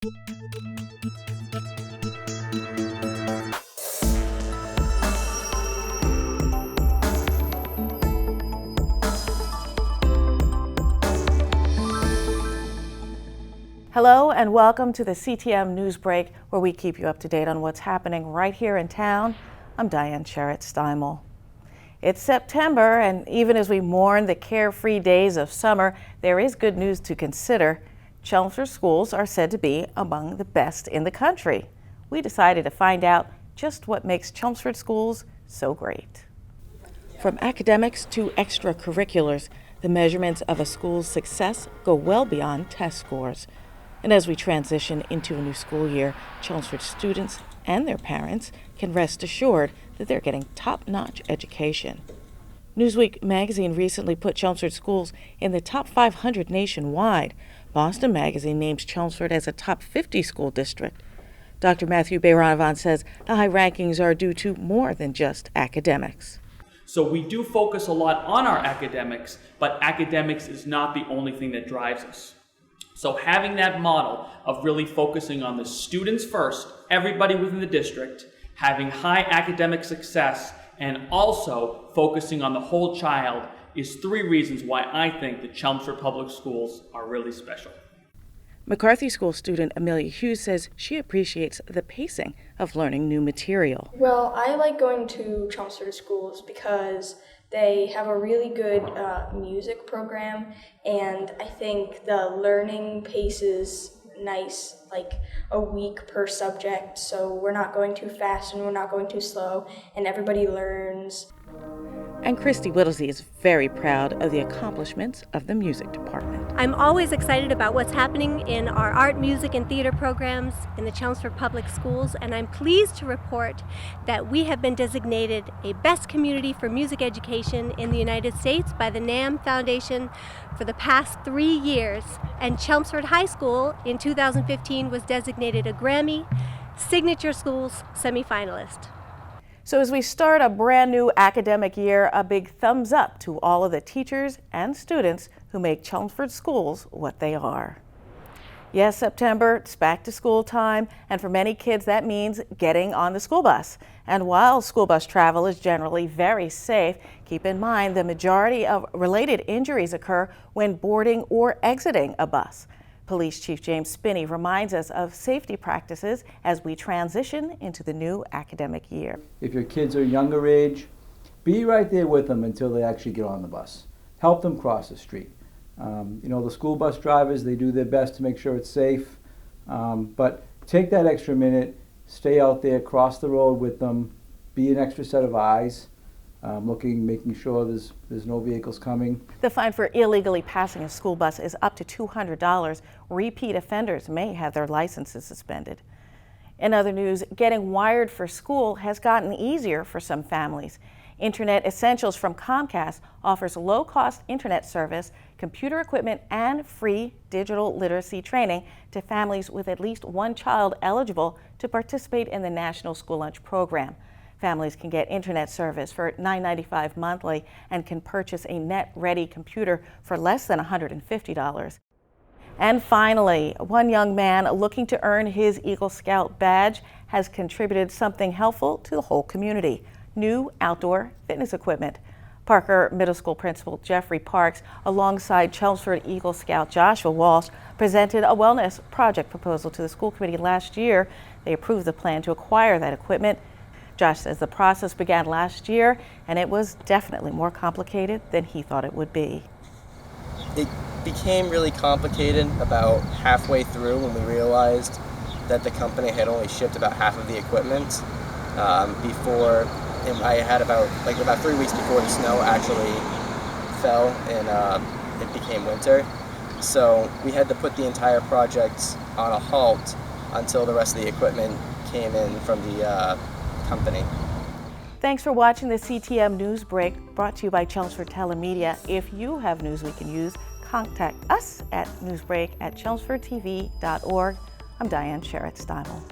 Hello and welcome to the CTM NewsBreak, where we keep you up to date on what's happening right here in town. I'm Diane Sherritt-Steimel. It's September, and even as we mourn the carefree days of summer, there is good news to consider. Chelmsford Schools are said to be among the best in the country. We decided to find out just what makes Chelmsford Schools so great. From academics to extracurriculars, the measurements of a school's success go well beyond test scores. And as we transition into a new school year, Chelmsford students and their parents can rest assured that they're getting top-notch education. Newsweek magazine recently put Chelmsford Schools in the top 500 nationwide. Boston magazine names Chelmsford as a top 50 school district. Dr. Matthew Beyranevand says the high rankings are due to more than just academics. So we do focus a lot on our academics, but academics is not the only thing that drives us. So having that model of really focusing on the students first, everybody within the district, having high academic success, and also focusing on the whole child is three reasons why I think the Chelmsford Public Schools are really special. McCarthy School student Amelia Hughes says she appreciates the pacing of learning new material. Well, I like going to Chelmsford Schools because they have a really good music program, and I think the learning pace is nice, like a week per subject, so we're not going too fast and we're not going too slow, and everybody learns. And Christie Whittlesey is very proud of the accomplishments of the music department. I'm always excited about what's happening in our art, music, and theater programs in the Chelmsford Public Schools, and I'm pleased to report that we have been designated a Best Community for Music Education in the United States by the NAMM Foundation for the past 3 years, and Chelmsford High School in 2015 was designated a Grammy Signature Schools semifinalist. So as we start a brand new academic year, a big thumbs up to all of the teachers and students who make Chelmsford Schools what they are. Yes, September, it's back to school time, and for many kids that means getting on the school bus. And while school bus travel is generally very safe, keep in mind the majority of related injuries occur when boarding or exiting a bus. Police Chief James Spinney reminds us of safety practices as we transition into the new academic year. If your kids are younger age, be right there with them until they actually get on the bus. Help them cross the street. The school bus drivers, they do their best to make sure it's safe, but take that extra minute, stay out there, cross the road with them, be an extra set of eyes. Making sure there's no vehicles coming. The fine for illegally passing a school bus is up to $200. Repeat offenders may have their licenses suspended. In other news, getting wired for school has gotten easier for some families. Internet Essentials from Comcast offers low-cost internet service, computer equipment, and free digital literacy training to families with at least one child eligible to participate in the National School Lunch Program. Families can get internet service for $9.95 monthly and can purchase a net-ready computer for less than $150. And finally, one young man looking to earn his Eagle Scout badge has contributed something helpful to the whole community: new outdoor fitness equipment. Parker Middle School Principal Jeffrey Parks, alongside Chelmsford Eagle Scout Joshua Walsh, presented a wellness project proposal to the school committee last year. They approved the plan to acquire that equipment. Josh says the process began last year, and it was definitely more complicated than he thought it would be. It became really complicated about halfway through when we realized that the company had only shipped about half of the equipment. I had about 3 weeks before the snow actually fell and it became winter. So we had to put the entire project on a halt until the rest of the equipment came in from the company. Thanks for watching the CTM NewsBreak, brought to you by Chelmsford Telemedia. If you have news we can use, contact us at newsbreak@chelmsfordtv.org. I'm Diane Sherritt-Steimel.